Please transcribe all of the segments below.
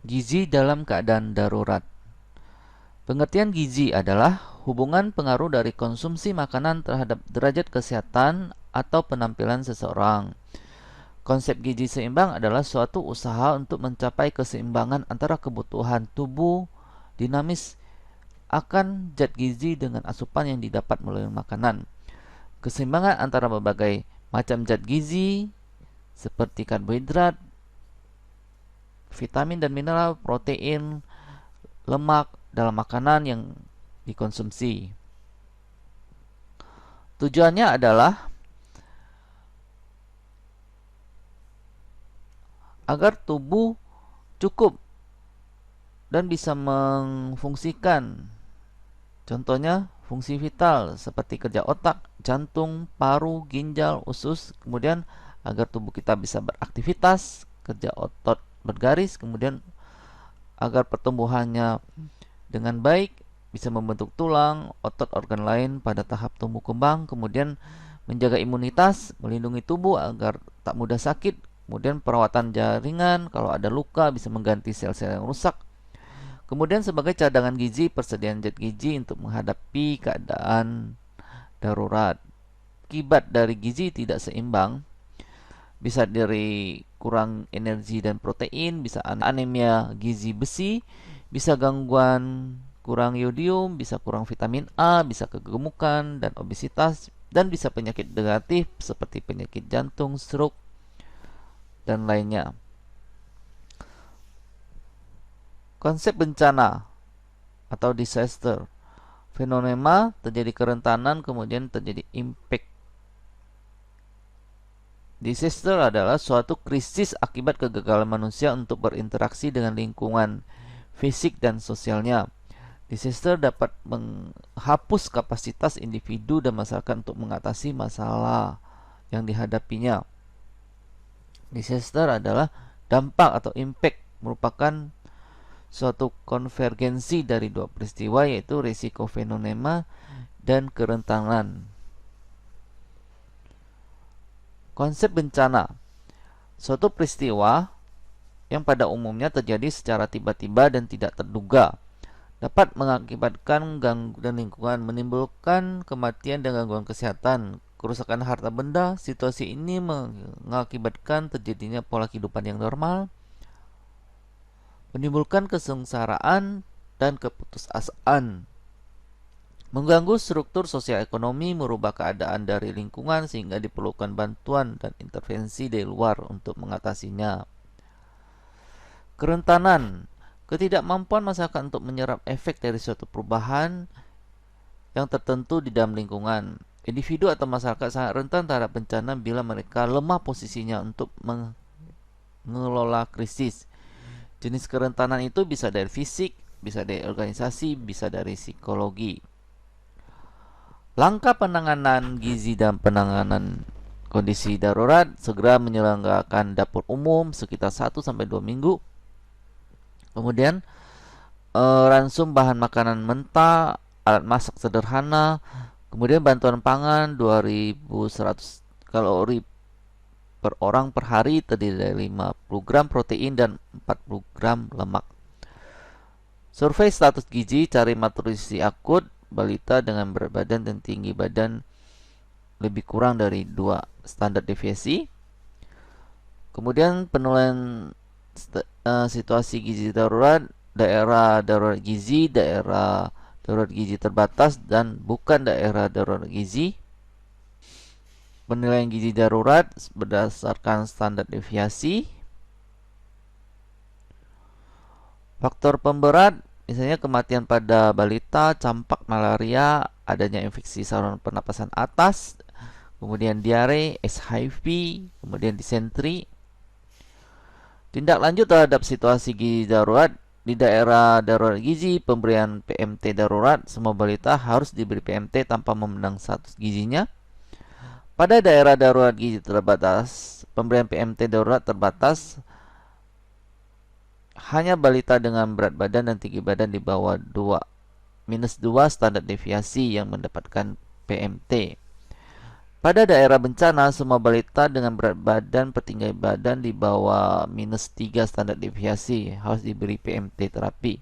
Gizi dalam keadaan darurat. Pengertian gizi adalah hubungan pengaruh dari konsumsi makanan terhadap derajat kesehatan atau penampilan seseorang. Konsep gizi seimbang adalah suatu usaha untuk mencapai keseimbangan antara kebutuhan tubuh dinamis akan zat gizi dengan asupan yang didapat melalui makanan. Keseimbangan antara berbagai macam zat gizi seperti karbohidrat, vitamin dan mineral, protein, lemak dalam makanan yang dikonsumsi. Tujuannya adalah agar tubuh cukup dan bisa mengfungsikan, contohnya fungsi vital seperti kerja otak, jantung, paru, ginjal, usus, kemudian agar tubuh kita bisa beraktivitas, kerja otot bergaris, kemudian agar pertumbuhannya dengan baik, bisa membentuk tulang, otot, organ lain pada tahap tumbuh kembang, kemudian menjaga imunitas, melindungi tubuh agar tak mudah sakit, kemudian perawatan jaringan, kalau ada luka bisa mengganti sel-sel yang rusak, kemudian sebagai cadangan gizi, persediaan zat gizi untuk menghadapi keadaan darurat. Akibat dari gizi tidak seimbang bisa dari kurang energi dan protein, bisa anemia gizi besi, bisa gangguan kurang yodium, bisa kurang vitamin A, bisa kegemukan dan obesitas, dan bisa penyakit degeneratif seperti penyakit jantung, stroke, dan lainnya. Konsep bencana atau disaster. Fenomena terjadi kerentanan, kemudian terjadi impact. Disaster adalah suatu krisis akibat kegagalan manusia untuk berinteraksi dengan lingkungan fisik dan sosialnya. Disaster dapat menghapus kapasitas individu dan masyarakat untuk mengatasi masalah yang dihadapinya. Disaster adalah dampak atau impact, merupakan suatu konvergensi dari dua peristiwa, yaitu risiko fenomena dan kerentanan. Konsep bencana, suatu peristiwa yang pada umumnya terjadi secara tiba-tiba dan tidak terduga, dapat mengakibatkan gangguan lingkungan, menimbulkan kematian dan gangguan kesehatan, kerusakan harta benda. Situasi ini mengakibatkan terjadinya pola kehidupan yang normal, menimbulkan kesengsaraan dan keputusasaan, mengganggu struktur sosial ekonomi, merubah keadaan dari lingkungan sehingga diperlukan bantuan dan intervensi dari luar untuk mengatasinya. Kerentanan, ketidakmampuan masyarakat untuk menyerap efek dari suatu perubahan yang tertentu di dalam lingkungan. Individu atau masyarakat sangat rentan terhadap bencana bila mereka lemah posisinya untuk mengelola krisis. Jenis kerentanan itu bisa dari fisik, bisa dari organisasi, bisa dari psikologi. Langkah penanganan gizi dan penanganan kondisi darurat: segera menyelenggarakan dapur umum sekitar 1-2 minggu. Kemudian ransum bahan makanan mentah, alat masak sederhana, kemudian bantuan pangan 2100 kalori per orang per hari, terdiri dari 50 gram protein dan 40 gram lemak. Survei status gizi, cari malnutrisi akut balita dengan berat badan dan tinggi badan lebih kurang dari 2 standar deviasi. Kemudian penilaian situasi gizi darurat, daerah darurat gizi, daerah darurat gizi terbatas, dan bukan daerah darurat gizi. Penilaian gizi darurat berdasarkan standar deviasi. Faktor pemberat, misalnya kematian pada balita, campak, malaria, adanya infeksi saluran pernapasan atas, kemudian diare, SHIV, kemudian disentri. Tindak lanjut terhadap situasi gizi darurat. Di daerah darurat gizi, pemberian PMT darurat, semua balita harus diberi PMT tanpa memandang status gizinya. Pada daerah darurat gizi terbatas, pemberian PMT darurat terbatas hanya balita dengan berat badan dan tinggi badan di bawah -2 standar deviasi yang mendapatkan PMT. Pada daerah bencana, semua balita dengan berat badan per tinggi badan di bawah -3 standar deviasi harus diberi PMT terapi.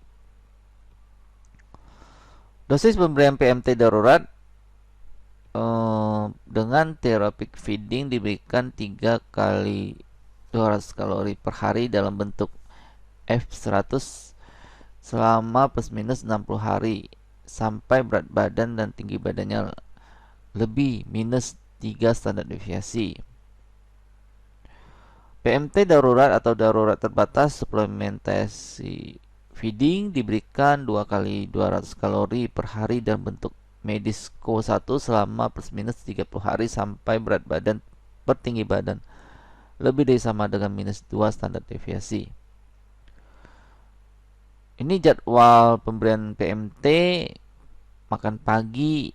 Dosis pemberian PMT darurat dengan therapeutic feeding diberikan 3 kali 200 kalori per hari dalam bentuk F100 selama plus minus 60 hari sampai berat badan dan tinggi badannya lebih -3 standar deviasi. PMT darurat atau darurat terbatas suplementasi feeding diberikan 2 kali 200 kalori per hari dalam bentuk Medisco 1 selama plus minus 30 hari sampai berat badan per tinggi badan lebih dari sama dengan -2 standar deviasi. Ini jadwal pemberian PMT: makan pagi,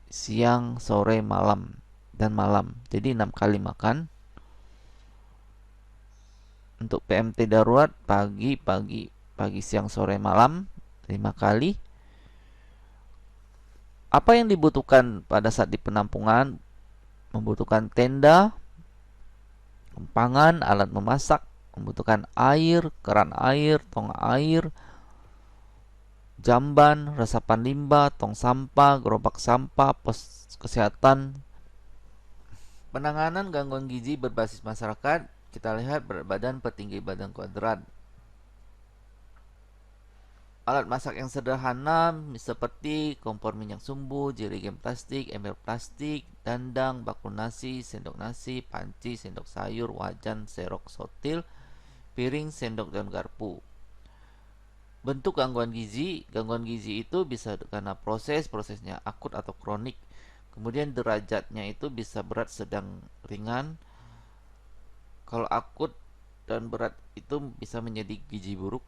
siang, sore, malam, dan malam. Jadi 6 kali makan. Untuk PMT darurat pagi, siang, sore, malam 5 kali. Apa yang dibutuhkan pada saat di penampungan? Membutuhkan tenda, pangan, alat memasak, membutuhkan air, keran air, tong air, jamban, resapan limbah, tong sampah, gerobak sampah, pos kesehatan. Penanganan gangguan gizi berbasis masyarakat, kita lihat berat badan per tinggi badan kuadrat. Alat masak yang sederhana seperti kompor minyak sumbu, jerigen plastik, ember plastik, dandang, bakul nasi, sendok nasi, panci, sendok sayur, wajan, serok, sotil, piring, sendok, dan garpu. Bentuk gangguan gizi itu bisa karena prosesnya akut atau kronik. Kemudian derajatnya itu bisa berat, sedang, ringan. Kalau akut dan berat itu bisa menjadi gizi buruk.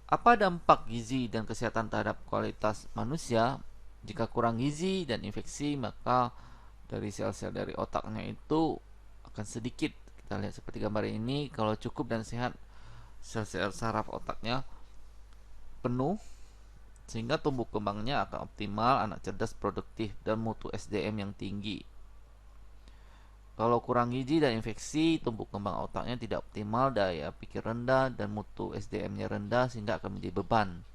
Apa dampak gizi dan kesehatan terhadap kualitas manusia? Jika kurang gizi dan infeksi, maka dari sel-sel dari otaknya itu akan sedikit. Kita lihat seperti gambar ini. Kalau cukup dan sehat, sel-sel saraf otaknya penuh, sehingga tumbuh kembangnya akan optimal, anak cerdas, produktif, dan mutu SDM yang tinggi. Kalau kurang gizi dan infeksi, tumbuh kembang otaknya tidak optimal, daya pikir rendah, dan mutu SDM-nya rendah, sehingga akan menjadi beban.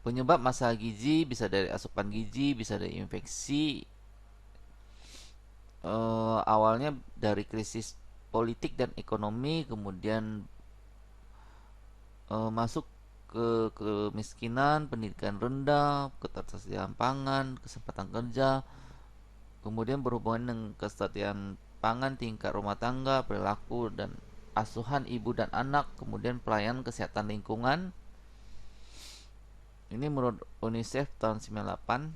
Penyebab masalah gizi bisa dari asupan gizi, bisa dari infeksi. Awalnya dari krisis politik dan ekonomi, kemudian masuk ke kemiskinan, pendidikan rendah, ketersediaan pangan, kesempatan kerja, kemudian berhubungan dengan kesetiaan pangan, tingkat rumah tangga, perilaku dan asuhan ibu dan anak, kemudian pelayanan kesehatan lingkungan. Ini menurut UNICEF tahun 98.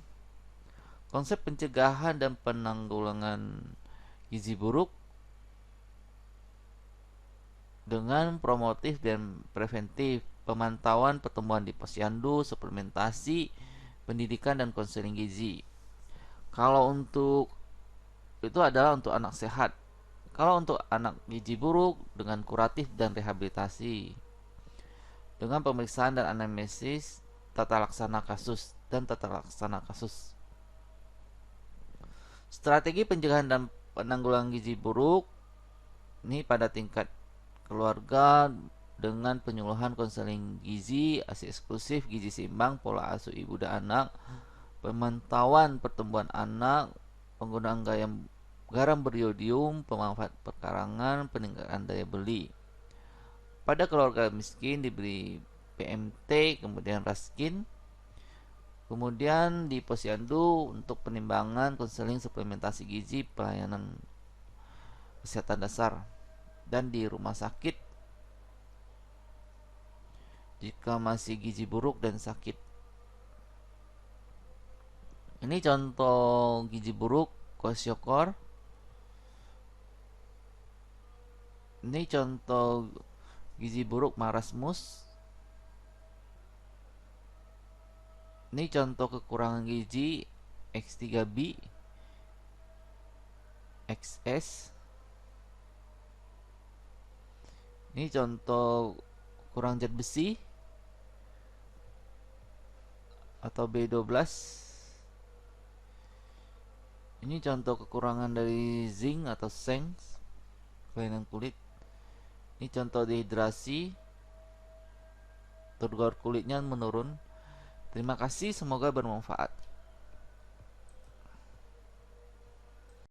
Konsep pencegahan dan penanggulangan gizi buruk dengan promotif dan preventif, pemantauan pertumbuhan di posyandu, suplementasi, pendidikan dan konseling gizi. Kalau untuk itu adalah untuk anak sehat. Kalau untuk anak gizi buruk, dengan kuratif dan rehabilitasi, dengan pemeriksaan dan anamnesis, tata laksana kasus. Strategi pencegahan dan penanggulangan gizi buruk ini pada tingkat keluarga dengan penyuluhan konseling gizi, ASI eksklusif, gizi seimbang, pola asuh ibu dan anak, pemantauan pertumbuhan anak, penggunaan garam beriodium, pemanfaat perkarangan, peningkatan daya beli. Pada keluarga miskin diberi PMT, kemudian Raskin. Kemudian di posyandu untuk penimbangan, konseling, suplementasi gizi, pelayanan kesehatan dasar. Dan di rumah sakit jika masih gizi buruk dan sakit. Ini contoh gizi buruk kwashiorkor. Ini contoh gizi buruk marasmus. Ini contoh kekurangan gizi X3B, XS. Ini contoh kurang zat besi atau B12. Ini contoh kekurangan dari zinc atau seng, kelainan kulit. Ini contoh dehidrasi, turgor kulitnya menurun. Terima kasih, semoga bermanfaat.